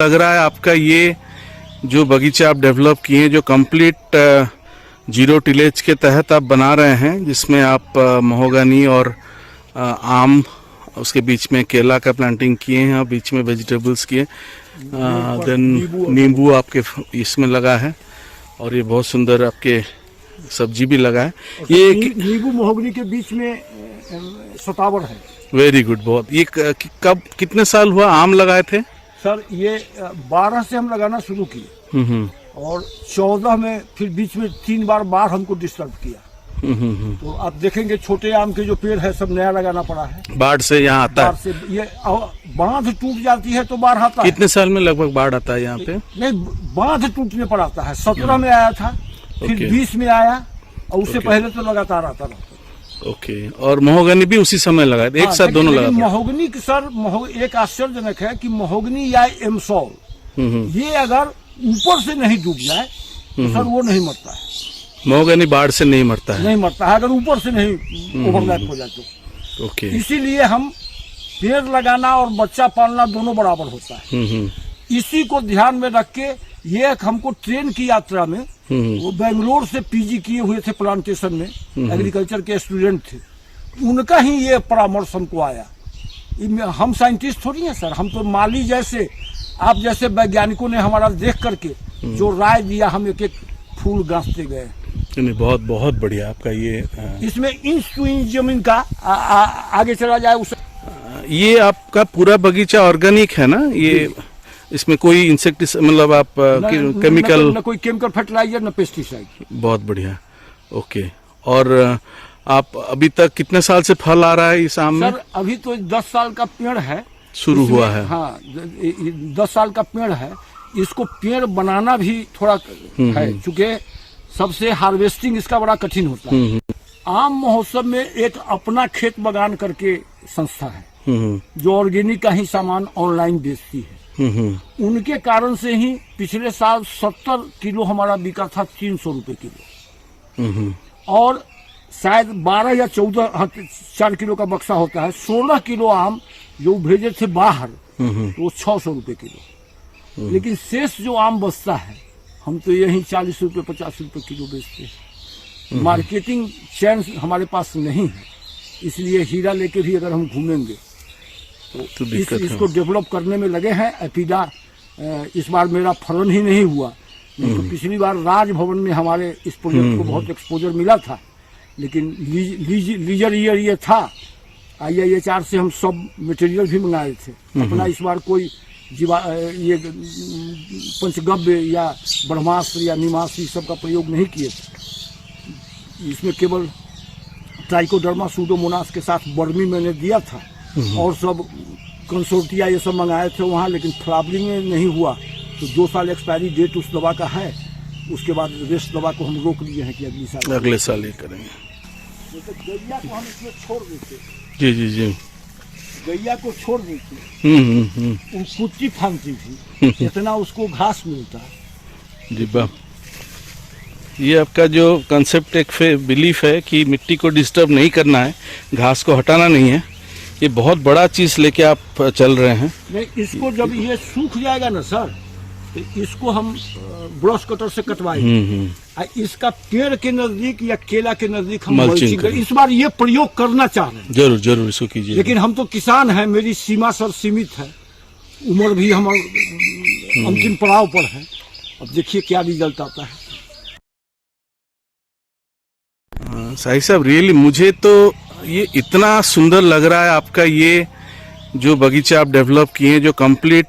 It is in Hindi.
लग रहा है आपका ये जो बगीचा आप डेवलप किए, जो कंप्लीट जीरो टिलेज के तहत आप बना रहे हैं, जिसमें आप महोगनी और आम, उसके बीच में केला का प्लांटिंग किए हैं और बीच में वेजिटेबल्स किए, देन नींबू आपके इसमें लगा है और ये बहुत सुंदर आपके सब्जी भी लगा है। ये नींबू महोगनी के बीच में सतावर है। Very good. बहुत ये कब कितने साल हुआ आम लगाए थे सर? ये 12 से हम लगाना शुरू किए और 14 में फिर बीच में 3 बार हमको डिस्टर्ब किया। तो आप देखेंगे छोटे आम के जो पेड़ है सब नया लगाना पड़ा है। बाढ़ से यहाँ आता है? से ये बांध टूट जाती है तो बाढ़ आता है। कितने साल में लगभग बाढ़ आता है यहाँ पे? नहीं, बांध टूटने पर आता है। 17 में आया था, फिर 20 में आया और उससे पहले तो लगातार आता रहा। ओके। और महोगनी भी उसी समय लगाए थे? एक साथ दोनों लगाए? महोगनी की सर एक आश्चर्यजनक है कि महोगनी या एमसॉल ये अगर ऊपर से नहीं डूब जाए तो सर वो नहीं मरता है। महोगनी बाढ़ से नहीं मरता है? नहीं मरता है, अगर ऊपर से नहीं ओवरलैप हो जाए तो। ओके। इसीलिए हम पेड़ लगाना और बच्चा पालना दोनों बराबर होता है। इसी को ध्यान में रख के ये हमको ट्रेन की यात्रा में, वो बेंगलोर से पीजी किए हुए थे प्लांटेशन में, एग्रीकल्चर के स्टूडेंट थे, उनका ही ये परामर्श हमको आया। हम साइंटिस्ट थोड़ी हैं सर, हम तो माली जैसे आप जैसे वैज्ञानिकों ने हमारा देख करके जो राय दिया हम एक एक फूल गांसते गए। नहीं, बहुत बहुत बढ़िया आपका ये। इसमें इंच टू इंच जमीन का आगे चला जाए उस। ये आपका पूरा बगीचा ऑर्गेनिक है ना? ये इसमें कोई इंसेक्टिसाइड मतलब आप केमिकल? न कोई केमिकल फर्टिलाइजर, न पेस्टिसाइड। बहुत बढ़िया। ओके। और आप अभी तक कितने साल से फल आ रहा है इस आम में? सर अभी तो 10 साल का पेड़ है, शुरू हुआ है। हाँ, 10 साल का पेड़ है। इसको पेड़ बनाना भी थोड़ा है, चूंकि सबसे हार्वेस्टिंग इसका बड़ा कठिन होता है। आम महोत्सव में एक अपना खेत बगान करके संस्था है जो ऑर्गेनिक का ही सामान ऑनलाइन बेचती है। उनके कारण से ही पिछले साल 70 किलो हमारा बिका था 300 रुपए किलो, और शायद 12 या 14 4 किलो का बक्सा होता है। 16 किलो आम जो भेजे थे बाहर तो 600 रुपए किलो। लेकिन शेष जो आम बचता है हम तो यही 40 रुपए 50 रुपए किलो बेचते हैं। मार्केटिंग चैन हमारे पास नहीं है, इसलिए हीरा लेके भी अगर हम घूमेंगे तो इसको डेवलप करने में लगे हैं। एपीडा इस बार मेरा फलन ही नहीं हुआ, नहीं तो पिछली बार राजभवन में हमारे इस प्रोजेक्ट को बहुत एक्सपोजर मिला था, लेकिन लीजर ईयर ये था। IIHR से हम सब मटेरियल भी मंगाए थे अपना। इस बार कोई ये पंचगव्य या ब्रह्मास्त्र या निमास्त्र सब का प्रयोग नहीं किए थे। इसमें केवल ट्राइकोडर्मा सूडोमोनास के साथ बर्मी मैंने दिया था और सब कंसोर्टिया ये सब मंगाए थे वहाँ, लेकिन फ्लावरिंग में नहीं हुआ। तो 2 साल एक्सपायरी डेट उस दवा का है। उसके बाद रेस्ट दवा को हम रोक लिए हैं कि अगले साल ये करेंगे। तो गैया को हम इसमें छोड़ देते। जी जी जी। गैया को छोड़ देते, वो कुत्ती फांगती थी, इतना उसको घास मिलता। जी वाह। ये आपका जो कंसेप्ट एक बिलीफ है कि मिट्टी को डिस्टर्ब नहीं करना है, घास को हटाना नहीं है, ये बहुत बड़ा चीज लेके आप चल रहे हैं। नहीं, इसको जब ये सूख जाएगा ना सर तो इसको हम ब्रश कटर से कटवाएंगे। इसका पेड़ के नजदीक या केला के नजदीक हम मल्चिंग इस बार ये प्रयोग करना चाह रहे हैं। जरूर जरूर इसको कीजिए। लेकिन हम तो किसान हैं, मेरी सीमा सर सीमित है, उम्र भी हम अंतिम पड़ाव पर है। अब देखिए क्या रिजल्ट आता है। साहिब साहब, रियली मुझे तो ये इतना सुंदर लग रहा है आपका ये जो बगीचा आप डेवलप किए, जो कंप्लीट